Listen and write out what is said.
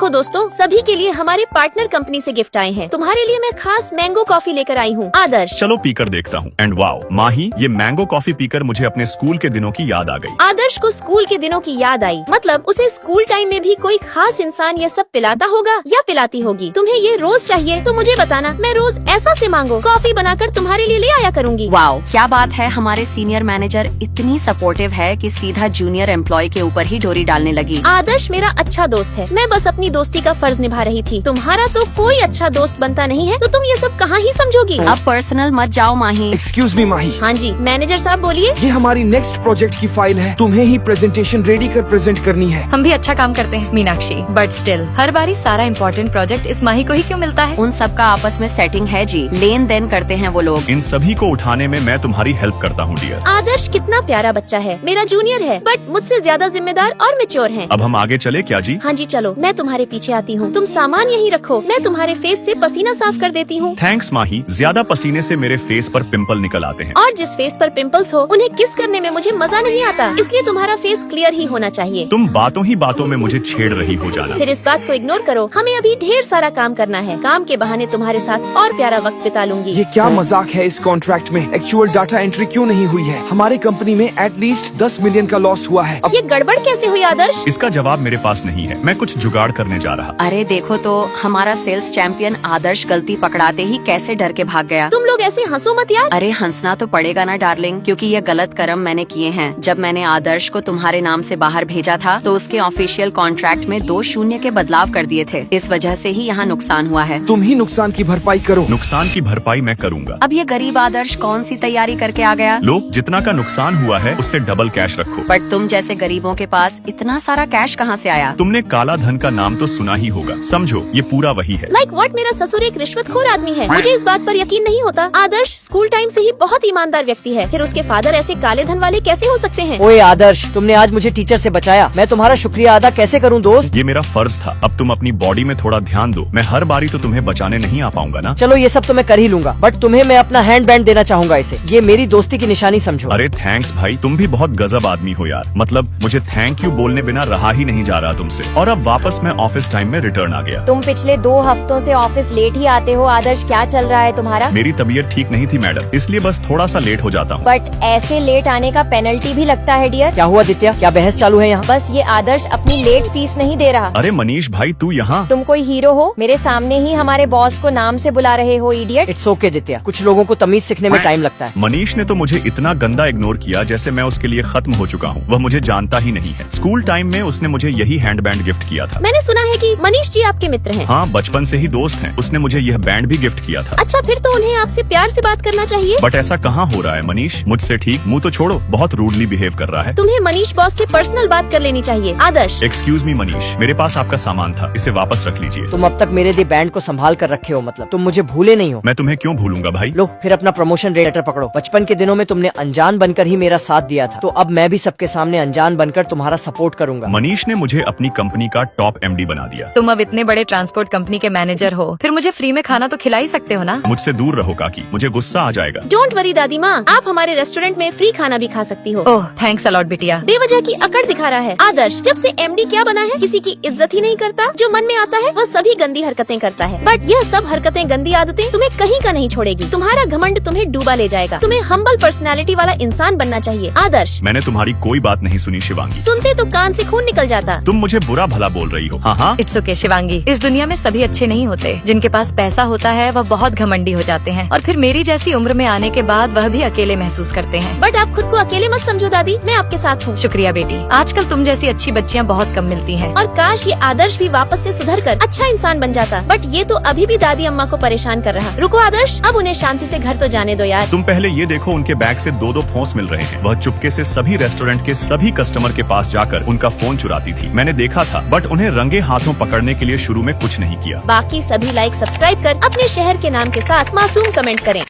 देखो दोस्तों, सभी के लिए हमारे पार्टनर कंपनी से गिफ्ट आए हैं। तुम्हारे लिए मैं खास मैंगो कॉफी लेकर आई हूँ। आदर्श, चलो पीकर देखता हूँ। एंड वाओ माही, ये मैंगो कॉफी पीकर मुझे अपने स्कूल के दिनों की याद आ गई। आदर्श को स्कूल के दिनों की याद आई, मतलब उसे स्कूल टाइम में भी कोई खास इंसान ये सब पिलाता होगा या पिलाती होगी। तुम्हें ये रोज चाहिए तो मुझे बताना, मैं रोज ऐसा से मांगो कॉफी बनाकर तुम्हारे लिए ले आया करूँगी। वाओ, क्या बात है। हमारे सीनियर मैनेजर इतनी सपोर्टिव है कि सीधा जूनियर एम्प्लॉय के ऊपर ही डोरी डालने लगी। आदर्श मेरा अच्छा दोस्त है, मैं बस अपनी दोस्ती का फर्ज निभा रही थी। तुम्हारा तो कोई अच्छा दोस्त बनता नहीं है, तो तुम ये सब कहाँ ही समझोगी। अब पर्सनल मत जाओ माही। एक्सक्यूज मी माही। हाँ जी मैनेजर साहब बोलिए। ये हमारी नेक्स्ट प्रोजेक्ट की फाइल है, तुम्हें ही प्रेजेंटेशन रेडी कर प्रेजेंट करनी है। हम भी अच्छा काम करते हैं मीनाक्षी, बट स्टिल हर बारी सारा इम्पोर्टेंट प्रोजेक्ट इस माही को ही क्यों मिलता है? उन सब का आपस में सेटिंग है जी, लेन देन करते हैं वो लोग। इन सभी को उठाने में मैं तुम्हारी हेल्प करता हूँ डियर। आदर्श कितना प्यारा बच्चा है, मेरा जूनियर है, बट मुझसे ज्यादा जिम्मेदार और मैच्योर है। अब हम आगे चले क्या जी? हाँ जी चलो, मैं तुम्हारे पीछे आती हूँ। तुम सामान यहीं रखो, मैं तुम्हारे फेस से पसीना साफ कर देती हूँ। थैंक्स माही, ज्यादा पसीने से मेरे फेस पर पिंपल निकल आते हैं। और जिस फेस पर पिंपल्स हो उन्हें किस करने में मुझे मजा नहीं आता, इसलिए तुम्हारा फेस क्लियर ही होना चाहिए। तुम बातों ही बातों में मुझे छेड़ रही हो जाना। फिर इस बात को इग्नोर करो, हमें अभी ढेर सारा काम करना है। काम के बहाने तुम्हारे साथ और प्यारा वक्त बिता लूंगी। ये क्या मजाक है, इस कॉन्ट्रैक्ट में एक्चुअल डाटा एंट्री क्यों नहीं हुई है? हमारे कंपनी में एटलीस्ट 10 मिलियन का लॉस हुआ है। अब ये गड़बड़ कैसे हुई आदर्श? इसका जवाब मेरे पास नहीं है, मैं कुछ जुगाड़ करने जा रहा। अरे देखो तो, हमारा सेल्स चैंपियन आदर्श गलती पकड़ाते ही कैसे डर के भाग गया। तुम लोग ऐसे हंसो मत यार। अरे हंसना तो पड़ेगा ना डार्लिंग, क्योंकि ये गलत कर्म मैंने किए हैं। जब मैंने आदर्श को तुम्हारे नाम से बाहर भेजा था तो उसके ऑफिशियल कॉन्ट्रैक्ट में 2 शून्य के बदलाव कर दिए थे। इस वजह से ही यहाँ नुकसान हुआ है। तुम ही नुकसान की भरपाई करो। नुकसान की भरपाई मैं करूँगा। अब ये गरीब आदर्श कौन सी तैयारी करके आ गया? लोग जितना का नुकसान हुआ है उससे डबल कैश रखो। बट तुम जैसे गरीबों के पास इतना सारा कैश कहाँ से आया? तुमने काला धन का नाम तो सुना ही होगा, समझो ये पूरा वही है। लाइक व्हाट, मेरा ससुर एक रिश्वतखोर आदमी है। मुझे इस बात पर यकीन नहीं होता। आदर्श स्कूल टाइम से ही बहुत ईमानदार व्यक्ति है, फिर उसके फादर ऐसे काले धन वाले कैसे हो सकते हैं? ओए आदर्श, तुमने आज मुझे टीचर से बचाया, मैं तुम्हारा शुक्रिया अदा कैसे करूं दोस्त? ये मेरा फर्ज था। अब तुम अपनी बॉडी में थोड़ा ध्यान दो, मैं हर बारी तो तुम्हें बचाने नहीं आ पाऊंगा ना। चलो ये सब तो मैं कर ही लूंगा, बट तुम्हें मैं अपना हैंड बैंड देना चाहूंगा इसे। ये मेरी दोस्ती की निशानी समझो। अरे थैंक्स भाई, तुम भी बहुत गजब आदमी हो यार। मतलब मुझे थैंक यू बोलने बिना रहा ही नहीं जा रहा तुमसे। और अब वापस मैं ऑफिस टाइम में रिटर्न आ गया। तुम पिछले 2 हफ्तों से ऑफिस लेट ही आते हो आदर्श, क्या चल रहा है तुम्हारा? मेरी तबीयत ठीक नहीं थी मैडम, इसलिए बस थोड़ा सा लेट हो जाता हूँ। बट ऐसे लेट आने का पेनल्टी भी लगता है डियर। क्या हुआ दित्या, क्या बहस चालू है यहाँ? बस ये आदर्श अपनी लेट फीस नहीं दे रहा। अरे मनीष भाई, तू यहाँ? तुम कोई हीरो हो, मेरे सामने ही हमारे बॉस को नाम से बुला रहे हो इडियट। इट्स ओके दित्या, कुछ लोगों को तमीज सीखने में टाइम लगता है। मनीष ने तो मुझे इतना गंदा इग्नोर किया जैसे मैं उसके लिए खत्म हो चुका हूँ। वह मुझे जानता ही नहीं है। स्कूल टाइम में उसने मुझे यही हैंड बैंड गिफ्ट किया था। मैंने सुना है कि मनीष जी आपके मित्र हैं। हाँ, बचपन से ही दोस्त हैं। उसने मुझे यह बैंड भी गिफ्ट किया था। अच्छा, फिर तो उन्हें आपसे प्यार से बात करना चाहिए। बट ऐसा कहाँ हो रहा है मनीष? मुझसे ठीक मुंह तो छोड़ो, बहुत रूडली बिहेव कर रहा है। तुम्हें मनीष बॉस से पर्सनल बात कर लेनी चाहिए। आदर्श, एक्सक्यूज मी मनीष, मेरे पास आपका सामान था, इसे वापस रख लीजिए। तुम अब तक मेरे दिए बैंड को संभाल कर रखे हो, मतलब तुम मुझे भूले नहीं हो। मैं तुम्हें क्यों भूलूंगा भाई। लो फिर अपना प्रमोशन लेटर पकड़ो। बचपन के दिनों में तुमने अनजान बनकर ही मेरा साथ दिया था, तो अब मैं भी सबके सामने अनजान बनकर तुम्हारा सपोर्ट करूंगा। मनीष ने मुझे अपनी कंपनी का टॉप MD बना दिया। तुम अब इतने बड़े ट्रांसपोर्ट कंपनी के मैनेजर हो, फिर मुझे फ्री में खाना तो खिला ही सकते हो ना? मुझसे दूर रहो काकी, मुझे गुस्सा आ जाएगा। डोंट वरी दादी माँ, आप हमारे रेस्टोरेंट में फ्री खाना भी खा सकती हो। ओह थैंक्स अलॉट बिटिया। बेवजह की अकड़ दिखा रहा है। आदर्श जब से MD क्या बना है, किसी की इज्जत ही नहीं करता। जो मन में आता है वो सभी गंदी हरकतें करता है। बट यह सब हरकतें, गंदी आदतें तुम्हें कहीं का नहीं छोड़ेगी। तुम्हारा घमंड तुम्हें डूबा ले जाएगा। तुम्हें हम्बल पर्सनैलिटी वाला इंसान बनना चाहिए। आदर्श, मैंने तुम्हारी कोई बात नहीं सुनी शिवांगी। सुनते तो कान से खून निकल जाता। तुम मुझे बुरा भला बोल रही हो। हाँ हाँ, इट्स ओके शिवांगी, इस दुनिया में सभी अच्छे नहीं होते। जिनके पास पैसा होता है वह बहुत घमंडी हो जाते हैं, और फिर मेरी जैसी उम्र में आने के बाद वह भी अकेले महसूस करते हैं। बट आप खुद को अकेले मत समझो दादी, मैं आपके साथ हूँ। शुक्रिया बेटी, आजकल तुम जैसी अच्छी बच्चियाँ बहुत कम मिलती हैं। और काश ये आदर्श भी वापस से सुधर कर अच्छा इंसान बन जाता। बट ये तो अभी भी दादी अम्मा को परेशान कर रहा। रुको आदर्श, अब उन्हें शांति से घर तो जाने दो यार। तुम पहले ये देखो, उनके बैग से 2-2 फोन्स मिल रहे हैं। वह चुपके से सभी रेस्टोरेंट के सभी कस्टमर के पास जाकर उनका फोन चुराती थी। मैंने देखा था, बट उन्हें रंगे हाथों पकड़ने के लिए शुरू में कुछ नहीं किया। बाकी सभी लाइक सब्सक्राइब कर अपने शहर के नाम के साथ मासूम कमेंट करें।